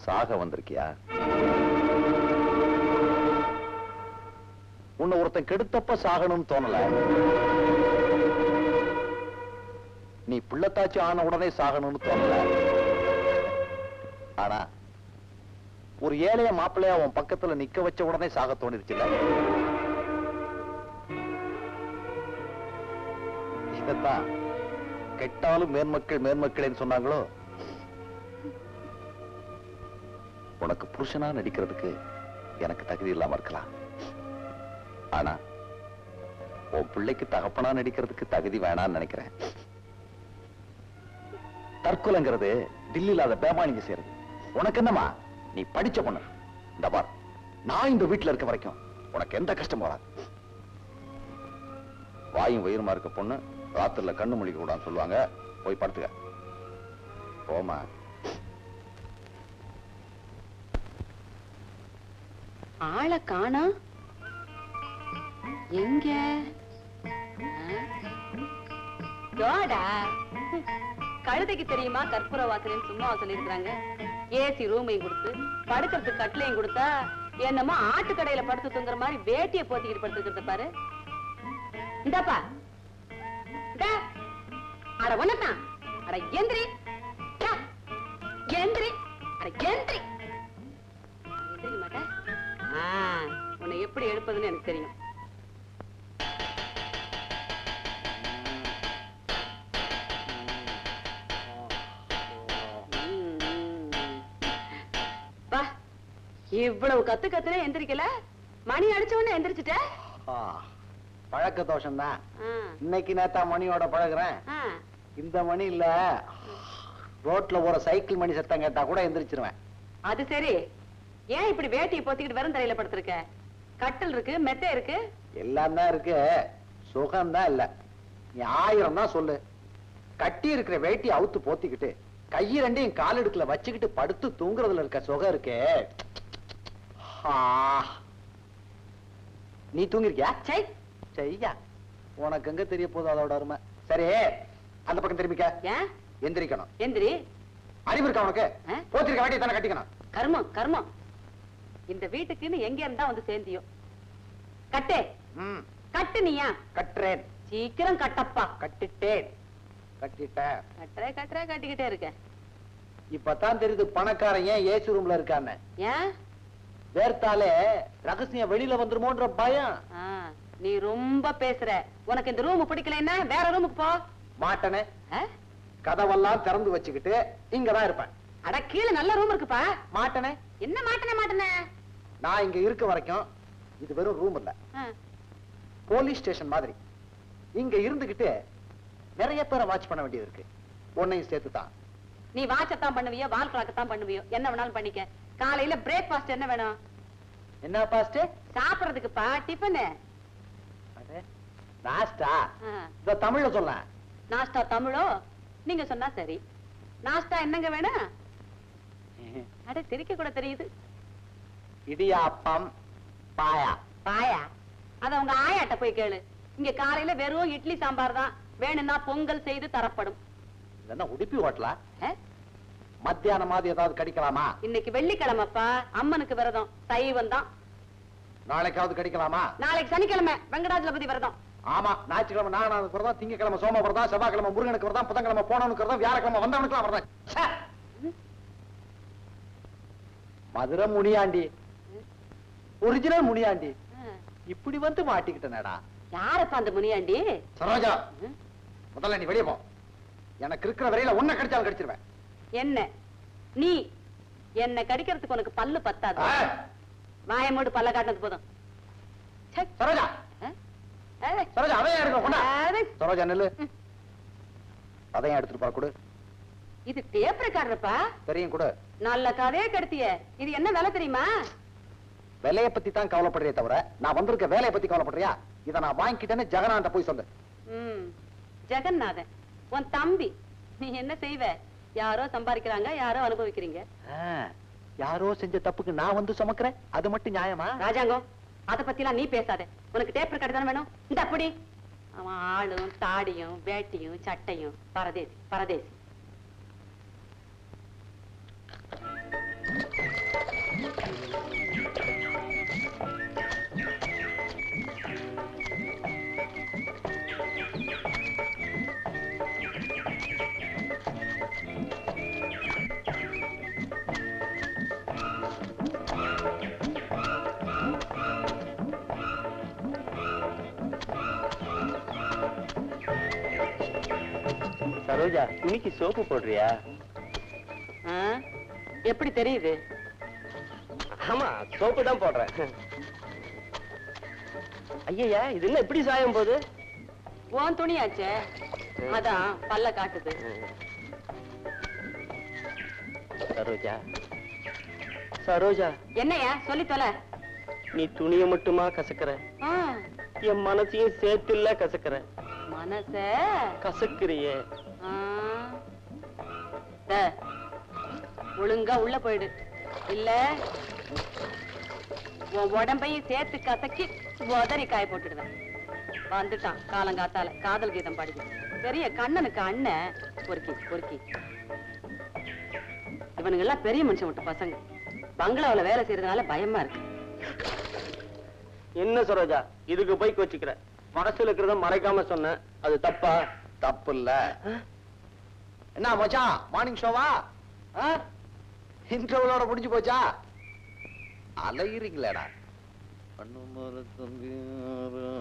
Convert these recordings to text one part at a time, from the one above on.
சாக வந்திருக்கியா? உன்னை ஒருத்தன் கெடுத்தப்ப சாகணும்னு தோணல. நீ பிள்ளைத்தாச்சி ஆன உடனே சாகணும்னு தோணல. ஆனா ஒரு ஏழைய மாப்பிள்ளையா உன் பக்கத்துல நிக்க வச்ச உடனே சாக தோணிருச்சுல. இதத்தான் கெட்டாலும் மேன்மக்கள் மேன்மக்களேன்னு சொன்னாங்களோ. உனக்கு புருஷனா நடிக்கிறதுக்கு எனக்கு தகுதி இல்லாம இருக்கலாம். ஆனா உன் பிள்ளைக்கு தகப்பனா நடிக்கிறதுக்கு தகுதி வேணான்னு நினைக்கிறேன். தற்கொலைங்கிறது தில்லியில அத பேமானிங்க செய்யறது. உனக்கு என்னமா, நீ படிச்ச பொண்ணு. இந்த பார், நான் இந்த வீட்டுல இருக்க வரைக்கும் உனக்கு எந்த கஷ்டமும் வராது. வாயும் வயிறுமா இருக்க பொண்ணு ராத்திரில கண்ணு முழிக்க கூடாதுன்னு சொல்லுவாங்க. போய் படுத்துக்க. போமா. ஆளை காணா. எங்க கழுதைக்கு தெரியுமா கற்பூர வாசலையும் சும்மா சொல்லிருக்காங்க. ஏசி ரூமையும் கொடுத்து படுக்கிறதுக்கு கட்டிலையும் கொடுத்தா என்னமோ ஆட்டு கடையில படுத்து தூங்குற மாதிரி வேட்டியை போத்திக்கிட்டு படுத்துக்கிறத பாரு. இந்தாப்பா, அட ஒன்னதான், அட எந்திரி எந்திரி, அட எந்திரி. எந்திரிக்க மாட்டேன். உன்னை எப்படி எடுப்பதுன்னு எனக்கு தெரியும். இவ்வளவு கத்து கத்துனே எந்திரிக்கல. மணி அடிச்ச உடனே எந்திரிச்சிட்ட. பழக்க தோஷம் தான். இன்னைக்கு நேத்தா மணியோட பழகுறேன். இந்த மணி இல்ல, ரோட்ல ஒரு சைக்கிள் மணி சத்தம் கேட்டா கூட எந்திரிச்சிருவேன். அது சரி, ஏன் இப்படி வேட்டியை போத்திக்கிட்டு வெறும் தரையில படுத்திருக்க? கட்டில் இருக்கு, மெத்தை இருக்கு, எல்லாம் தான் இருக்கு. சுகம் தான் இல்ல. நீ 1000 தான் சொல்லு. கட்டி இருக்கிற வேட்டி அவுத்து போத்திக்கிட்டு கையை ரெண்டையும் கால் எடுக்கல வச்சுக்கிட்டு படுத்து தூங்குறதுல இருக்க சுகம் இருக்கே. நீ தூங்கிருக்கியா? செய்யா, உனக்கு எங்க தெரிய போதும் அதோட அருமை. சரி, அந்த பக்கம் திரும்பிக்க. எந்திரிக்கணும். எந்திரி. அறிவு இருக்கா உனக்கு? போத்திருக்க வேட்டியை தானே கட்டிக்கணும். கர்மம் கர்மம். இந்த வீட்டுக்குன்னு எங்க இருந்தா வந்து சேர்ந்தியோ. கட்டே. கட்டு. நீயா? கட்டுறேன். சீக்கிரம் கட்டப்பா. கட்டிட்டேன். கட்டிட்டேன். கட்டிக்கிட்டே இருக்க. இப்பதான் தெரியுது பணக்காரன் ஏன் ஏசி ரூம்ல இருக்கான்னு. ஏன்? வேர்த்தாலே ரகசியம் வெளியில வந்துருமோன்ற பயம். நீ ரொம்ப பேசுற. உனக்கு இந்த ரூம் பிடிக்கலன்னா வேற ரூமுக்கு போ. மாட்டனே. கதவெல்லாம் திறந்து வச்சுக்கிட்டு இங்கதான் இருப்பேன். அட, கீழே நல்ல ரூம் இருக்குப்பா. மாட்டனே. என்ன மாட்டனே? நான் இங்க இருக்க வரைக்கும் இது வெறும் ரூம் இல்ல, போலீஸ் ஸ்டேஷன் மாதிரி. இங்க இருந்துகிட்டு நிறைய பேரை வாட்ச் பண்ண வேண்டியது இருக்கு. உன்னையும் சேர்த்துதான். நீ வாட்சத்தான் பண்ணுவியோ, வால் கிளாக்கத்தான் பண்ணுவியோ, என்ன வேணாலும் பண்ணிக்க. காலையில பிரேக்ஃபாஸ்ட் என்ன வேணும்? என்ன பாஸ்ட்? சாப்பிடுறதுக்குப்பா டிஃபன். நாஸ்டா இத தமிழ்ல சொல்ல. நாஸ்டா தமிழோ? நீங்க சொன்னா சரி. நாஸ்டா என்னங்க வேணும்? அட, திரிக்க கூட தெரியுது. இடியாப்பம், பாயா. பாயா? அத உங்க ஆயாட்ட போய் கேளு. இங்க காலையில வெறும் இட்லி சாம்பார் தான். வேணும்னா பொங்கல் செய்து தரப்படும். என்ன உடுப்பி ஓட்டலா? மத்தியானம் மாதிரி ஏதாவது கடிக்கலாமா? இன்னைக்கு வெள்ளிக்கிழமைப்பா, அம்மனுக்கு விரதம், சைவம் தான். நாளைக்காவது கடிக்கலாமா? நாளைக்கு சனிக்கிழமை, வெங்கடாஜலபதி விரதம். ஆமா, ஞாயிற்றுக்கிழமை நாகநாதனுக்கு விரதம், திங்கக்கிழமை சோம விரதம், செவ்வாய்க்கிழமை முருகனுக்கு விரதம், புதன்கிழமை போனவனுக்கு விரதம், வியாழக்கிழமை வந்தவனுக்கு விரதம். மதுரை முனியாண்டி, ஒரிஜினல் முனியாண்டி. இப்படி வந்து மாட்டிக்கிட்டனடா. யாரப்பா அந்த முனியாண்டி? சரோஜா, முதல்ல நீ வெளியே போ. எனக்கு இருக்கிற வரையில உன்னை கடிச்சாலும் கடிச்சிருவேன். என்ன நீ என்ன கடிக்கிறதுக்கு உனக்கு பல்லு பத்தாது. வாயமோடு பல்ல காட்டினது போதும். சரோஜா, சரோஜா, அதையும் எடுக்க. சரோஜா நெல்லு, அதையும் எடுத்துட்டு போற. கொடு. இது டேப் ரெக்கார்டர்ப்பா. தெரியும், கொடு. நல்ல கதையே கெடுத்திய. இது என்ன வேலை தெரியுமா? வேலையை பத்தி தான் கவலைப்படுறியே தவிர நான் வந்திருக்க வேலையை பத்தி கவலைப்படுறியா? இதை நான் வாங்கிக்கிட்டேன்னு ஜெகநாத போய் சொல்லு. ஜெகநாதன் உன் தம்பி. நீ என்ன செய்வ? யாரோ சம்பாதிக்கிறாங்க, யாரோ அனுபவிக்கிறீங்க. யாரோ செஞ்ச தப்புக்கு நான் வந்து சுமக்கிறேன், அது மட்டும் நியாயமா? ராஜாங்கம், அத பத்திலாம் நீ பேசாத. உனக்கு டேப் ரெக்கார்டு தானே வேணும்? இந்த அப்படி அவன் ஆளும் தாடியும் வேட்டியும் சட்டையும் பரதேசி பரதேசி. சரோஜா, துணிக்கு சோப்பு போடுறியா? ஆ, எப்படி தெரியுது? ஆமா, சோப்பு தான் போடுறேன். ஐயா, இது என்ன எப்படி சாயம் போகுது? உன் துணியாச்சே, அதான் பல்ல காட்டுது. சரோஜா, சரோஜா, என்னையா சொல்லி தொலை. நீ துணியை மட்டுமா கசக்குற? ஆ, என் மனசையும் சேர்த்து இல்ல கசக்குற. மனச கசக்குறியே. ஆ, டே, ஒழுங்கா உள்ள போயிடு, இல்ல உன் உடம்பையும் சேர்த்து கசக்கி உதறி காய போட்டுடுவேன். வந்துட்டான் காலங்காத்தால காதல் கீதம் பாடுது. பெரிய கண்ணனுக்கு அண்ணன் பொறுக்கி பொறுக்கி. இவனுங்க எல்லாம் பெரிய மனுஷன் விட்டு பசங்க. பங்களாவுல வேலை செய்யறதுனால பயமா இருக்கு. என்ன சரோஜா, இதுக்கு போய் கோச்சுக்கிற? மனசுல இருக்கிறத மறைக்காம சொன்ன, அது தப்பா? தப்பு இல்ல. என்ன மச்சான், மார்னிங் ஷோவா? இன்டர்வலோட முடிஞ்சு போச்சா? அலையிறீங்களேடா.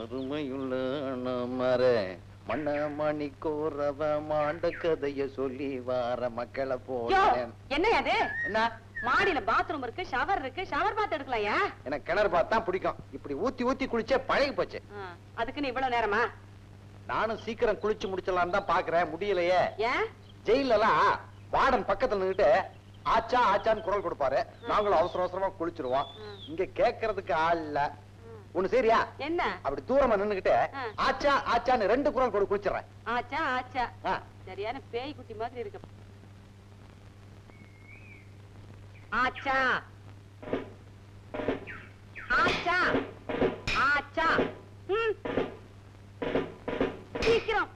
அருமையுள்ள மறை மண்ண மணி கோரவ மாண்ட கதைய சொல்லி வார மக்களை போல. என்ன அது? என்ன மாடியில பாத்ரூம் இருக்கு, ஷவர் இருக்கு, ஷவர் பாத் எடுக்கலையா? எனக்கு கிணறு பாத் தான் பிடிக்கும். இப்படி ஊத்தி ஊத்தி குளிச்சே பழகி போச்சு. அதுக்கு நீ இவ்வளவு நேரமா? நானும் சீக்கிரம் குளிச்சு முடிச்சலான்னு தான் பாக்குறேன், முடியலையே. ஏன்? ஜெயில எல்லாம் வார்டன் பக்கத்துல நின்னுட்டு ஆச்சா ஆச்சான்னு குரல் கொடுப்பாரு. நாங்களும் அவசர அவசரமா குளிச்சிருவோம். இங்க கேட்கறதுக்கு ஆள் இல்ல. ஒண்ணு சரியா? என்ன? அப்படி தூரமா நின்னுகிட்டு ஆச்சா ஆச்சான்னு 2 குரல் கொடு குளிச்சிடுறேன். ஆச்சா ஆச்சா, சரியான பேய் குட்டி மாதிரி இருக்கு. ஆச்சா ஆச்சா ஆச்சா, சீக்கிரம்.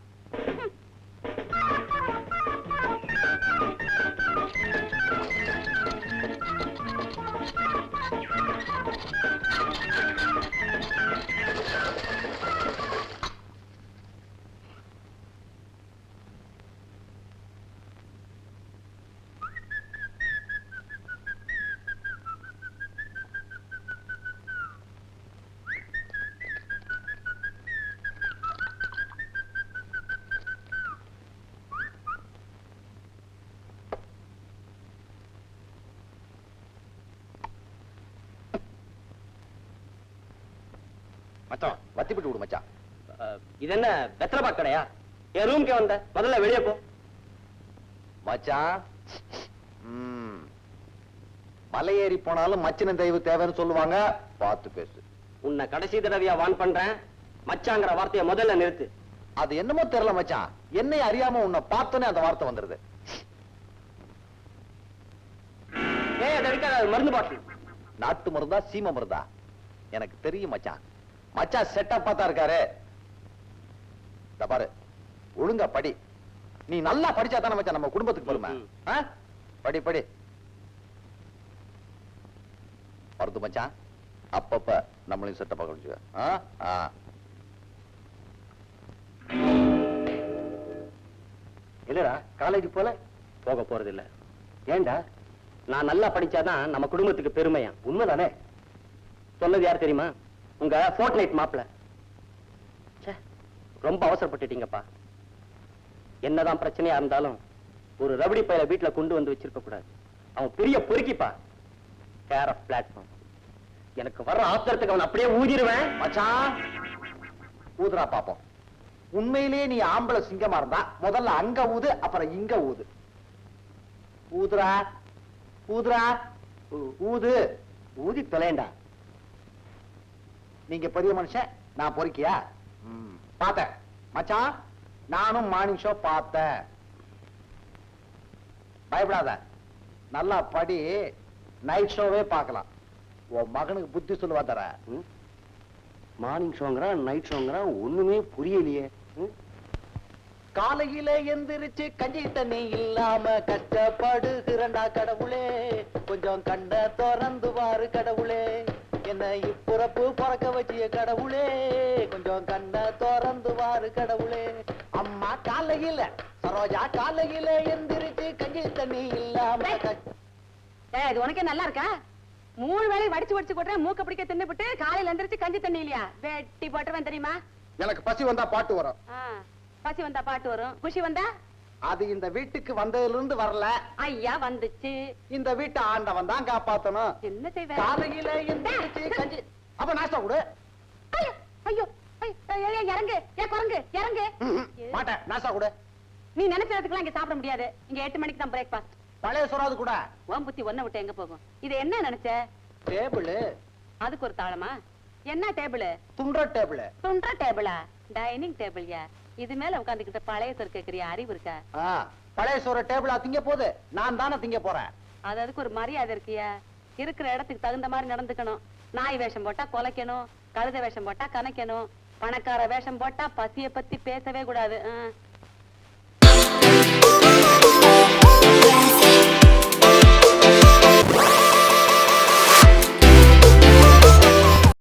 மச்சான் வத்திப்பிட்டு விடு மச்சான். இது என்ன வெத்தலை பாக்கடையா? என் ரூம்க்கே வந்த, முதல்ல வெளியே போ. மச்சான், மலை ஏறி போனாலும் மச்சின தெய்வ தேவைன்னு சொல்லுவாங்க, பார்த்து பேசு. உன்னை கடைசி தடவையா வான் பண்றேன், மச்சாங்கிற வார்த்தையை முதல்ல நிறுத்து. அது என்னமோ தெரியல மச்சான், என்னை அறியாம உன்னை பார்த்தோன்னே அந்த வார்த்தை வந்துருது. அதை எடுக்காத, மருந்து பாட்டில். நாட்டு மருந்தா சீம மருந்தா எனக்கு தெரியும் மச்சான். மச்சான் செட்டப் பார்த்தா இருக்காரு. பாரு, ஒழுங்கா படி. நீ நல்லா படிச்சா தானே மச்சான் நம்ம குடும்பத்துக்கு பெருமை. படி படி. வருது மச்சான், அப்பப்ப நம்மளையும் செட்டப் பார்க்க. இல்லடா, காலேஜ் போக போறது இல்ல. ஏண்டா? நான் நல்லா படிச்சாதான் நம்ம குடும்பத்துக்கு பெருமையா. உண்மைதானே? சொன்னது யார் தெரியுமா? உங்க ஃபோர்ட்நைட் மாப்பிள. ரொம்ப அவசரப்பட்டுட்டீங்கப்பா. என்னதான் பிரச்சனையா இருந்தாலும் ஒரு ரவுடி பையல வீட்டுல கொண்டு வந்து வச்சிருக்க கூடாது. அவன் பெரிய பொறுக்கிப்பா. Care of platform. எனக்கு வர்ற ஆத்திரத்துக்கு அவன் அப்படியே ஊதிடுவேன். மச்சான், ஊதுரா பாப்போம். உண்மையிலேயே நீ ஆம்பளை சிங்கமா இருந்தா முதல்ல அங்க ஊது, அப்புறம் இங்க ஊது. ஊதுரா ஊதுரா ஊது. ஊதி தொலைண்டா. நீங்க பெரிய மனுஷன், நான் பொறுக்கியா? பார்த்தேன் மச்சான், நானும் மார்னிங் ஷோ பார்த்தேன். பயப்படாத, நல்லா படி. நைட் ஷோவே பார்க்கலாம். உன் மகனுக்கு புத்தி சொல்லுவா தர. மார்னிங் ஷோங்கிறான், நைட் ஷோங்கிறான், ஒண்ணுமே புரியலையே. காலையில எந்திரிச்சு கஞ்சி தண்ணி இல்லாம கஷ்டப்படுகிறண்டா கடவுளே, கொஞ்சம் கண்ட திறந்து வாரு கடவுளே, என்ன இப்புறப்பு பறக்க வச்சிய கடவுளே, கொஞ்சம் கண்ட திறந்து வாரு கடவுளே. அம்மா காலையில சரோஜா காலையில எந்திரிச்சு கஞ்சி தண்ணி இல்லாம. இது உனக்கே நல்லா இருக்கா? 3 வேளை வடிச்சு வடிச்சு போடுறேன், மூக்க பிடிக்க தின்னுபிட்டு காலையில எந்திரிச்சு கஞ்சி தண்ணி இல்லையா? வெட்டி போட்டுருவேன் தெரியுமா? எனக்கு பசி வந்தா பாட்டு வரும். பசி வந்தா பாட்டு வரும், குஷி வந்தா அது இந்த வீட்டுக்கு வந்ததுல இருந்து வரல. ஐயா வந்துச்சு. இந்த வீட்டை ஆண்டவன் தான் காப்பாத்தணும். என்ன செய்வ? காலையில எந்திரிச்சு கஞ்சி. அப்ப நாஸ்டா கொடு. ஐயோ ஐயோ இறங்கு. ஏ குரங்கு இறங்கு. மாட்டேன். நாஸ்டா கொடு. நீ நினைச்சதுக்கெல்லாம் இங்க சாப்பிட முடியாது. இங்க 8 மணிக்கு தான் பிரேக்பாஸ்ட். பழைய சோறாது கூட. உன் புத்தி ஒன்ன விட்டு எங்க போகும்? இது என்ன நினைச்ச? டேபிள். அதுக்கு ஒரு தாளமா? என்ன டேபிள்? துண்ட டேபிள். துண்ட டேபிளா? டைனிங் டேபிள்யா. இது மேல உட்கார்ந்துகிட்ட பழைய சோறு கேக்குறியா? அறிவு இருக்கா? பழைய சோற டேபிளா திங்க போகுது. நான் தானே திங்க போறேன். அது அதுக்கு ஒரு மரியாதை இருக்கியா? இருக்கிற இடத்துக்கு தகுந்த மாதிரி நடந்துக்கணும். நாய் வேஷம் போட்டா கொலைக்கணும், கழுத வேஷம் போட்டா கணக்கணும், பணக்கார வேஷம் போட்டா பசிய பத்தி பேசவே கூடாது.